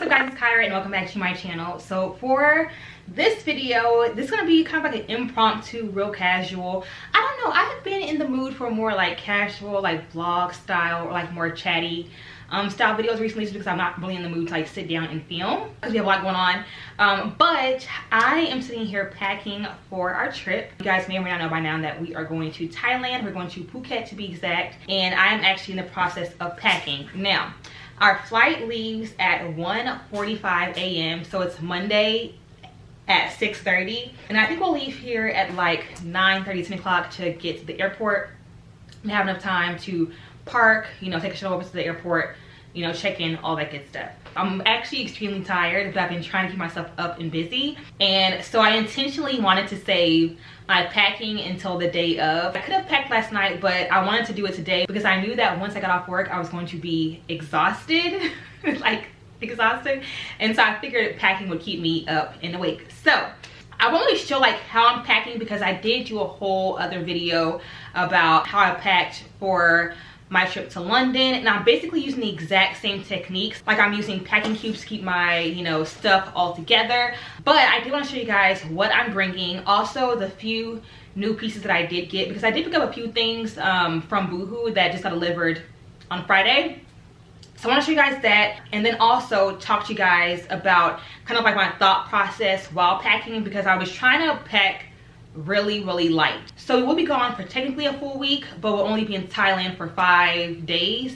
What's up guys, it's Kyra and welcome back to my channel. So for this video, this is gonna be kind of like an impromptu, real casual. I don't know, I've been in the mood for more like casual, like vlog style or like more chatty style videos recently, just because I'm not really in the mood to like sit down and film because we have a lot going on. But I am sitting here packing for our trip. You guys may or may not know by now that we are going to Thailand. We're going to Phuket to be exact, and I'm actually in the process of packing now. Our flight leaves at 1:45 a.m. so it's Monday at 6:30, and I think we'll leave here at like 9:30, 10 o'clock to get to the airport and have enough time to park, you know, take a shuttle over to the airport, you know, check in, all that good stuff. I'm actually extremely tired, but I've been trying to keep myself up and busy, and so I intentionally wanted to save my packing until the day of. I could have packed last night, but I wanted to do it today because I knew that once I got off work I was going to be exhausted like exhausted, and so I figured packing would keep me up and awake. So I won't really show like how I'm packing because I did do a whole other video about how I packed for my trip to London, and I'm basically using the exact same techniques. Like I'm using packing cubes to keep my, you know, stuff all together. But I did want to show you guys what I'm bringing, also the few new pieces that I did get, because I did pick up a few things from Boohoo that just got delivered on Friday. So I want to show you guys that, and then also talk to you guys about kind of like my thought process while packing, because I was trying to pack really light. So we will be gone for technically a full week, but we'll only be in Thailand for 5 days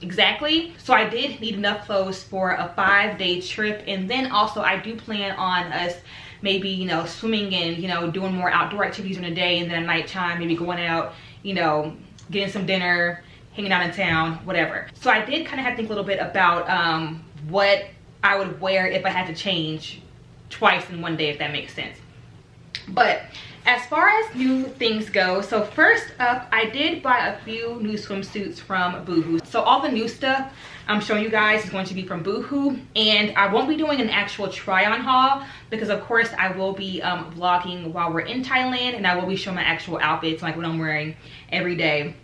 exactly. So I did need enough clothes for a 5-day trip, and then also I do plan on us maybe, you know, swimming and, you know, doing more outdoor activities in the day, and then at nighttime maybe going out, you know, getting some dinner, hanging out in town, whatever. So I did kind of have to think a little bit about what I would wear if I had to change twice in one day, if that makes sense. But as far as new things go, so first up, I did buy a few new swimsuits from Boohoo. So all the new stuff I'm showing you guys is going to be from Boohoo, and I won't be doing an actual try-on haul because of course I will be vlogging while we're in Thailand, and I will be showing my actual outfits, like what I'm wearing every day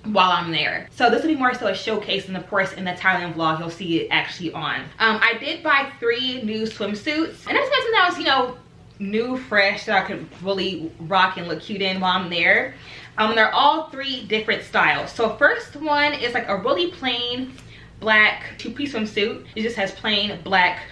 while I'm there. So this will be more so a showcase, and of course in the Thailand vlog you'll see it actually on. I did buy 3 new swimsuits, and I just got something that was, you know, new, fresh, that I could really rock and look cute in while I'm there. They're all 3 different styles. So first one is like a really plain black 2-piece swimsuit. It just has plain black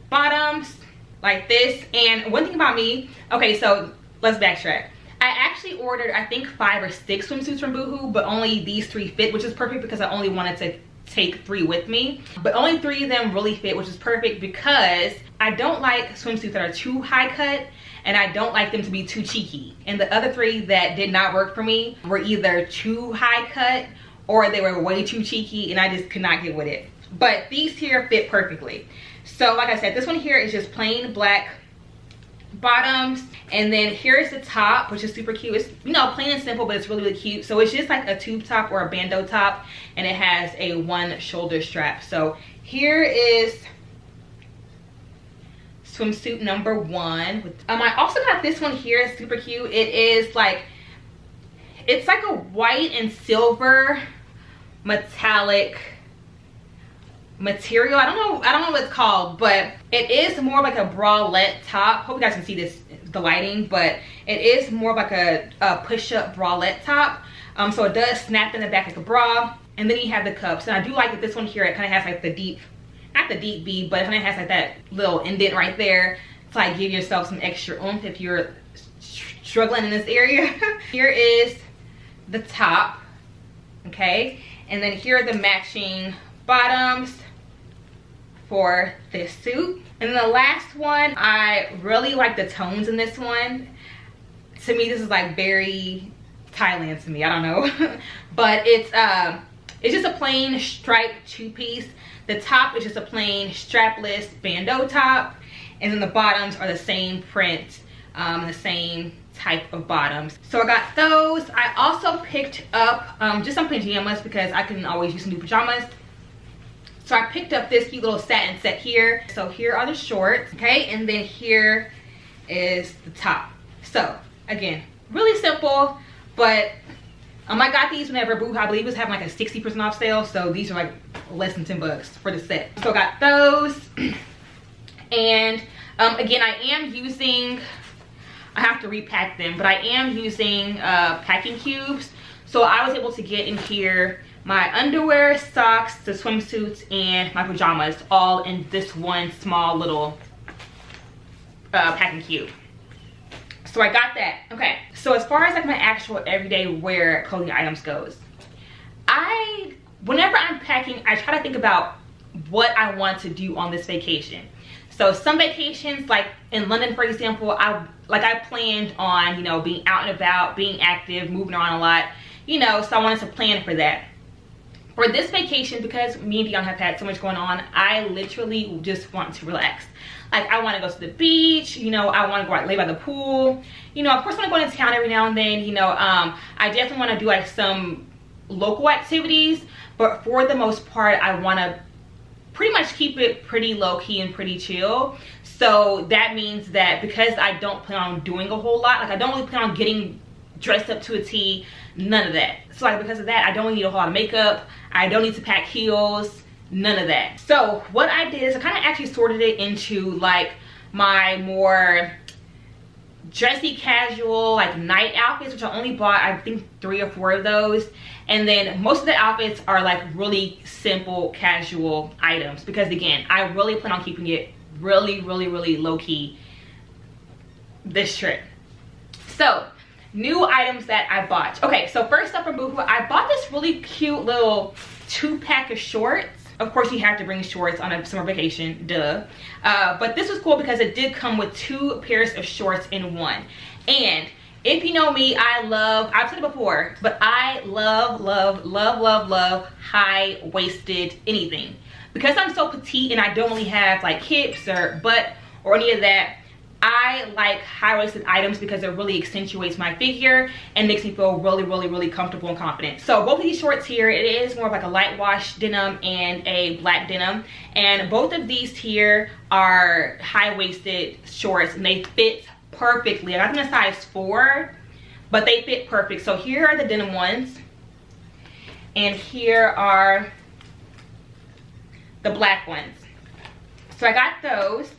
bottoms like this. And one thing about me, okay, so let's backtrack. I actually ordered I think 5 or 6 swimsuits from Boohoo, but only these 3 fit, which is perfect because I only wanted to take 3 with me, but only 3 of them really fit, which is perfect because I don't like swimsuits that are too high cut, and I don't like them to be too cheeky. And the other 3 that did not work for me were either too high cut or they were way too cheeky, and I just could not get with it. But these here fit perfectly. So like I said, this one here is just plain black bottoms, and then here's the top, which is super cute. It's, you know, plain and simple, but it's really cute. So it's just like a tube top or a bandeau top, and it has a 1 shoulder strap. So here is swimsuit number 1. I also got this one here. It's super cute. It is like, it's like a white and silver metallic material. I don't know what it's called, but it is more like a bralette top. Hope you guys can see this, the lighting, but it is more like a push-up bralette top. So it does snap in the back like a bra, and then you have the cups. And I do like that this one here, it kind of has like the deep, not the deep V, but it kind of has like that little indent right there to like give yourself some extra oomph if you're struggling in this area. Here is the top, okay, and then here are the matching bottoms for this suit. And then the last one, I really like the tones in this one. To me, this is like very Thailand to me, I don't know. But it's just a plain striped 2-piece. The top is just a plain strapless bandeau top, and then the bottoms are the same print, the same type of bottoms. So I got those. I also picked up just some pajamas because I can always use some new pajamas. So I picked up this cute little satin set here. So here are the shorts, okay, and then here is the top. So again, really simple, but I got these whenever Boohoo, I believe, was having like a 60% off sale. So these are like less than 10 bucks for the set. So I got those. And again, I am using, I have to repack them, but I am using packing cubes. So I was able to get in here my underwear, socks, the swimsuits, and my pajamas all in this one small little packing cube. So I got that. Okay, so as far as like my actual everyday wear clothing items goes, whenever I'm packing, I try to think about what I want to do on this vacation. So some vacations, like in London, for example, I planned on, you know, being out and about, being active, moving around a lot, you know, so I wanted to plan for that. For this vacation, because me and Dion have had so much going on, I literally just want to relax. Like, I want to go to the beach, you know, I want to go out, lay by the pool. You know, of course, I want to go into town every now and then, you know. I definitely want to do like some local activities, but for the most part, I want to pretty much keep it pretty low-key and pretty chill. So that means that because I don't plan on doing a whole lot, like I don't really plan on getting dressed up to a T, none of that. So like because of that, I don't really need a whole lot of makeup. I don't need to pack heels, none of that. So what I did is I kind of actually sorted it into like my more dressy casual like night outfits, which I only bought I think 3 or 4 of those. And then most of the outfits are like really simple casual items, because again, I really plan on keeping it really low-key this trip. So new items that I bought. Okay, so first up from Boohoo, I bought this really cute little 2-pack of shorts. Of course, you have to bring shorts on a summer vacation, duh. But this was cool because it did come with 2 pairs of shorts in one. And if you know me, I've said it before, but I love high-waisted anything. Because I'm so petite and I don't really have like hips or butt or any of that, I like high-waisted items because it really accentuates my figure and makes me feel really comfortable and confident. So both of these shorts here, it is more of like a light wash denim and a black denim. And both of these here are high-waisted shorts and they fit perfectly. I got them in a size 4, but they fit perfect. So here are the denim ones. And here are the black ones. So I got those.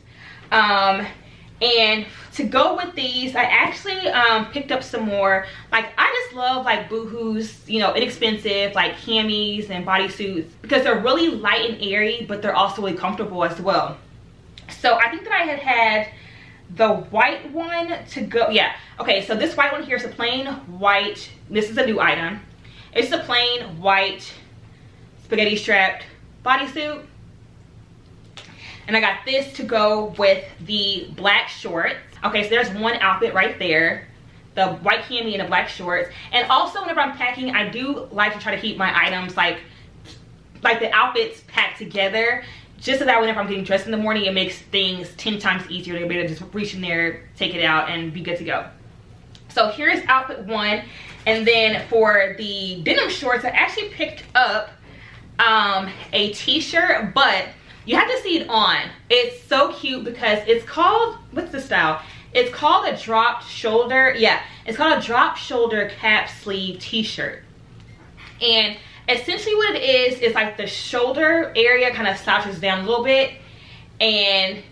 And to go with these, I actually picked up some more. Like, I just love like Boohoo's, you know, inexpensive like camis and bodysuits because they're really light and airy, but they're also really comfortable as well. So I think that I had the white one to go. Yeah, okay, so this white one here is a plain white. This is a new item. It's a plain white spaghetti strapped bodysuit. And I got this to go with the black shorts. Okay, so there's one outfit right there. The white cami and the black shorts. And also whenever I'm packing, I do like to try to keep my items like the outfits packed together. Just so that whenever I'm getting dressed in the morning, it makes things 10 times easier to be able to just reach in there, take it out, and be good to go. So here's outfit 1. And then for the denim shorts, I actually picked up a t-shirt, but you have to see it on. It's so cute because it's called, what's the style? It's called a dropped shoulder. Yeah, it's called a drop shoulder cap sleeve t-shirt. And essentially what it is like the shoulder area kind of slouches down a little bit. And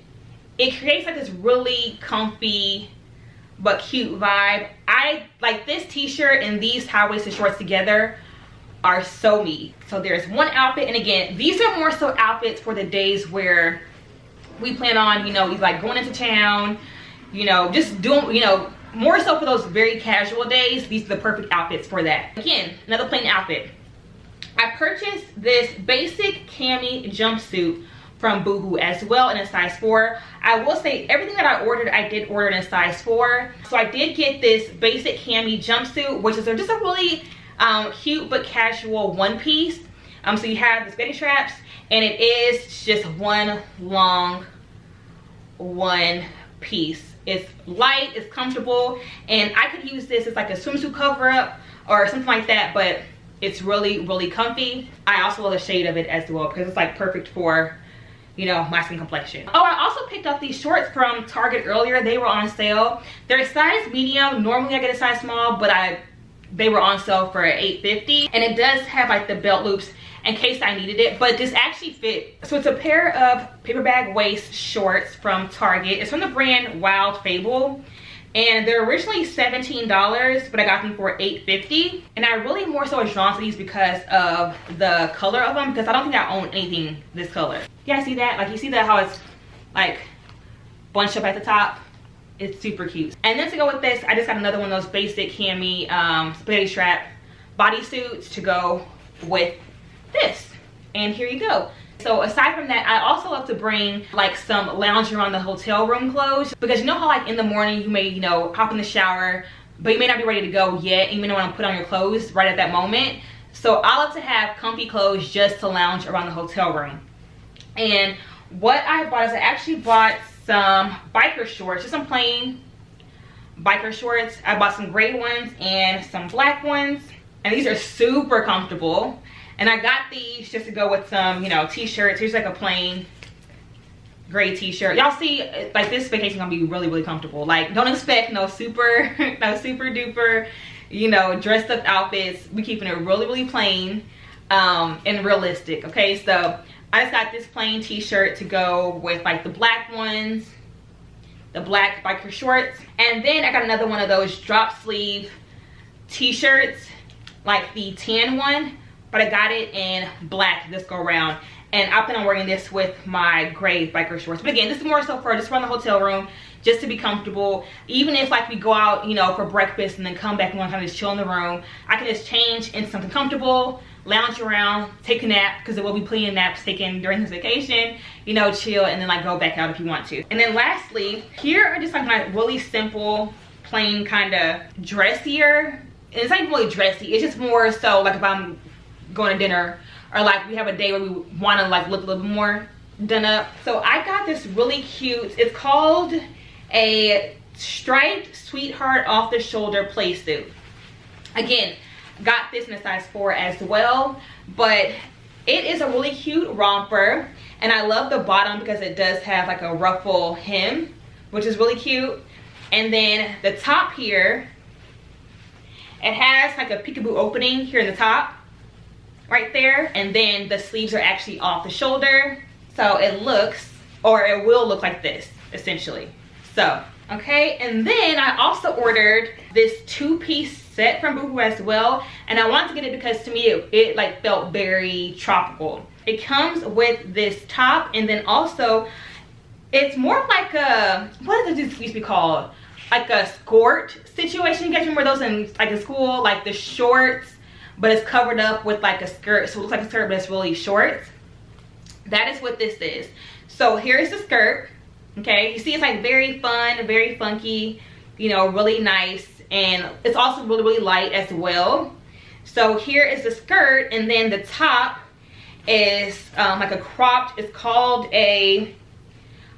it creates like this really comfy but cute vibe. I like this t-shirt and these high-waisted shorts together are so me. So there's one outfit, and again, these are more so outfits for the days where we plan on, you know, like going into town, you know, just doing, you know, more so for those very casual days. These are the perfect outfits for that. Again, another plain outfit. I purchased this basic cami jumpsuit from Boohoo as well in a size 4. I will say everything that I ordered, I did order in a size 4. So I did get this basic cami jumpsuit, which is just a really cute but casual one piece. So you have the spaghetti straps, and it is just one long one piece. It's light, it's comfortable, and I could use this as like a swimsuit cover up or something like that, but it's really comfy. I also love the shade of it as well because it's like perfect for, you know, my skin complexion. Oh, I also picked up these shorts from Target earlier. They were on sale. They're a size medium. Normally I get a size small, but I they were on sale for $8.50, and it does have like the belt loops in case I needed it, but this actually fit. So it's a pair of paper bag waist shorts from Target. It's from the brand Wild Fable, and they're originally $17, but I got them for $8.50. And I really more so was drawn to these because of the color of them, because I don't think I own anything this color. You guys see that? Like, you see that how it's like bunched up at the top? It's super cute. And then to go with this, I just got another one of those basic cami spaghetti strap bodysuits to go with this. And here you go. So aside from that, I also love to bring like some lounge around the hotel room clothes, because you know how like in the morning you may, you know, hop in the shower, but you may not be ready to go yet, and you may not want to put on your clothes right at that moment. So I love to have comfy clothes just to lounge around the hotel room. And what I bought is I actually bought some biker shorts, just some plain biker shorts. I bought some gray ones and some black ones, and these are super comfortable. And I got these just to go with some, you know, t-shirts. Here's like a plain gray t-shirt. Y'all see, like, this vacation gonna be really, really comfortable. Like, don't expect no super duper, you know, dressed up outfits. We keeping it really, really plain and realistic. Okay, so I just got this plain t-shirt to go with like the black ones, the black biker shorts. And then I got another one of those drop sleeve t-shirts, like the tan one, but I got it in black this go around. And I plan on wearing this with my gray biker shorts. But again, this is more so for just around the hotel room, just to be comfortable. Even if like we go out, you know, for breakfast and then come back and want to kind of just chill in the room, I can just change into something comfortable, lounge around, take a nap, because there will be plenty of naps taken during this vacation, you know, chill, and then like go back out if you want to. And then lastly, here are just like my really simple, plain kind of dressier. And it's not even really dressy, it's just more so like if I'm going to dinner, or like we have a day where we want to like look a little bit more done up. So I got this really cute, it's called a striped sweetheart off the shoulder play suit. Again, got this in a size 4 as well, but it is a really cute romper, and I love the bottom because it does have like a ruffle hem, which is really cute. And then the top here, it has like a peekaboo opening here in the top right there, and then the sleeves are actually off the shoulder, so it looks, or it will look like this essentially. So okay, and then I also ordered this 2-piece set from Boohoo as well, and I wanted to get it because to me it like felt very tropical. It comes with this top, and then also it's more like a, what does this used to be called, like a skirt situation. You guys remember those in like in school, like the shorts, but it's covered up with like a skirt, so it looks like a skirt but it's really short. That is what this is. So here's the skirt. Okay, you see it's like very fun, very funky, you know, really nice, and it's also really, really light as well. So here is the skirt, and then the top is like a cropped, it's called a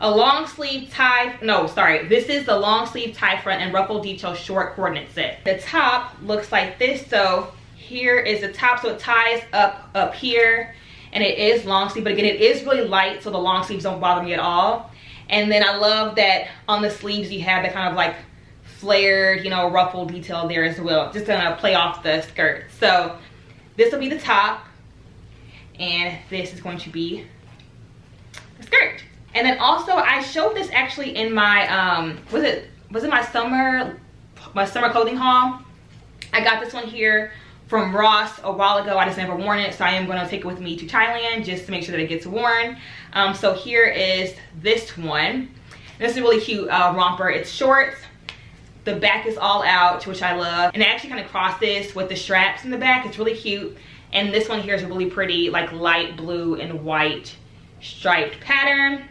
long sleeve tie, no sorry, this is the long sleeve tie front and ruffle detail short coordinate set. The top looks like this. So here is the top, so it ties up here, and it is long sleeve, but again it is really light, so the long sleeves don't bother me at all. And then I love that on the sleeves you have that kind of like flared, you know, ruffle detail there as well, just gonna play off the skirt. So this will be the top, and this is going to be the skirt. And then also I showed this actually in my was it my summer clothing haul. I got this one here from Ross a while ago. I just never worn it, so I am going to take it with me to Thailand just to make sure that it gets worn. So here is this one. This is a really cute romper. It's short, the back is all out, which I love, and it actually kind of crosses with the straps in the back. It's really cute. And this one here is a really pretty like light blue and white striped pattern.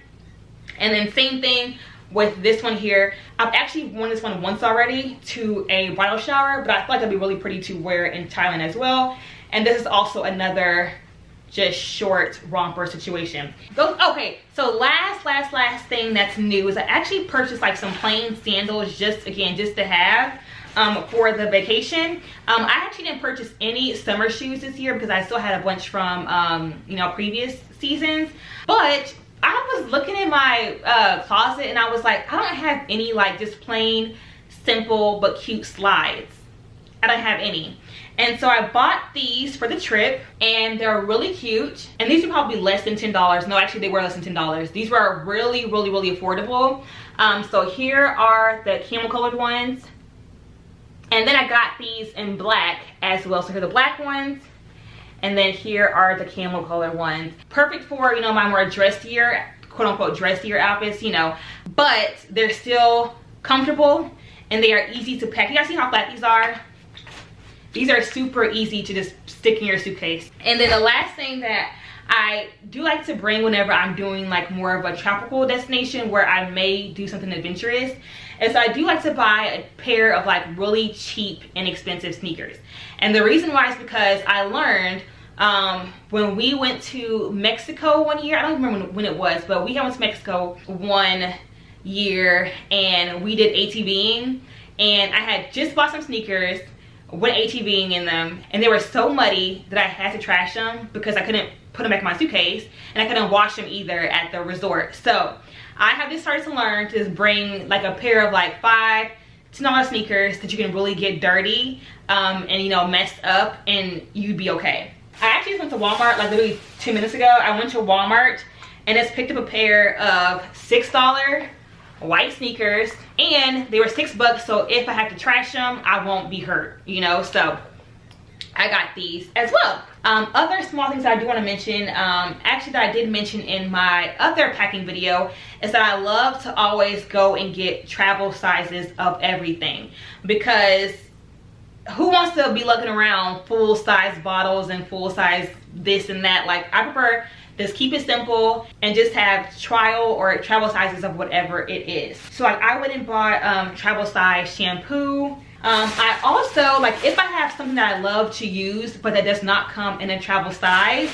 And then same thing with this one here. I've actually worn this one once already to a bridal shower, but I feel like it'd be really pretty to wear in Thailand as well. And this is also another just short romper situation. Okay, so last thing that's new is I actually purchased like some plain sandals just to have for the vacation. I actually didn't purchase any summer shoes this year because I still had a bunch from you know, previous seasons. But I was looking in my closet and I was like, I don't have any like just plain simple but cute slides. I don't have any. And so I bought these for the trip, and they're really cute. And these are probably less than $10. No, actually they were less than $10. These were really affordable. So here are the camel colored ones. And then I got these in black as well. So here are the black ones. And then here are the camel colored ones. Perfect for, you know, my more dressier, quote unquote dressier outfits, you know. But they're still comfortable and they are easy to pack. You guys see how flat these are? These are super easy to just stick in your suitcase. And then the last thing that I do like to bring whenever I'm doing like more of a tropical destination where I may do something adventurous, is I do like to buy a pair of like really cheap, inexpensive sneakers. And the reason why is because I learned when we went to Mexico one year, I don't remember when it was, but we went to Mexico one year and we did ATVing, and I had just bought some sneakers, went ATVing in them, and they were so muddy that I had to trash them because I couldn't put them back in my suitcase, and I couldn't wash them either at the resort. So I have just started to learn to just bring like a pair of like $5 to $10 sneakers that you can really get dirty and, you know, messed up, and you'd be okay. I actually just went to Walmart like literally 2 minutes ago. I went to Walmart and just picked up a pair of $6 white sneakers, and they were $6, so if I have to trash them, I won't be hurt, you know. So I got these as well. Other small things that I do want to mention, actually that I did mention in my other packing video, is that I love to always go and get travel sizes of everything, because who wants to be looking around full size bottles and full size this and that? Like, I prefer just keep it simple and just have trial or travel sizes of whatever it is. So like I went and bought travel size shampoo. I also, like, if I have something that I love to use but that does not come in a travel size,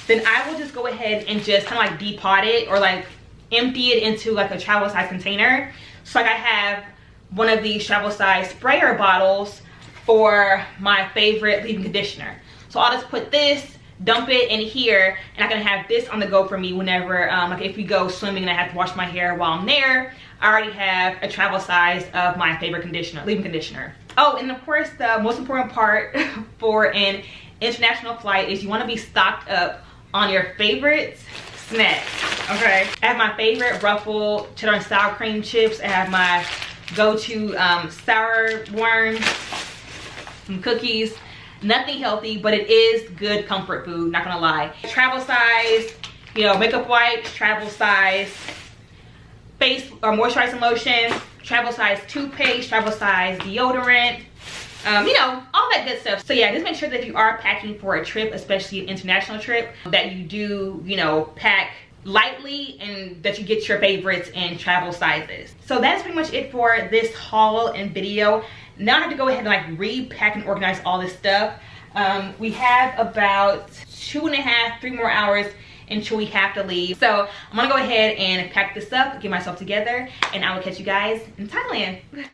then I will just go ahead and just kind of like depot it or like empty it into like a travel size container. So like I have one of these travel size sprayer bottles for my favorite leave-in conditioner. So I'll just put this, dump it in here, and I can have this on the go for me whenever, like if we go swimming and I have to wash my hair while I'm there, I already have a travel size of my favorite conditioner, leave-in conditioner. Oh, and of course the most important part for an international flight is you want to be stocked up on your favorite snacks, okay? I have my favorite Ruffle cheddar and sour cream chips. I have my go-to sour worms, some cookies. Nothing healthy, but it is good comfort food, not gonna lie. Travel size, you know, makeup wipes, travel size face or moisturizing lotion, travel size toothpaste, travel size deodorant, you know, all that good stuff. So yeah, just make sure that if you are packing for a trip, especially an international trip, that you do, you know, pack lightly and that you get your favorites in travel sizes. So that's pretty much it for this haul and video. Now I have to go ahead and like repack and organize all this stuff. We have about 2.5, 3 more hours until we have to leave. So I'm gonna go ahead and pack this up, get myself together, and I will catch you guys in Thailand.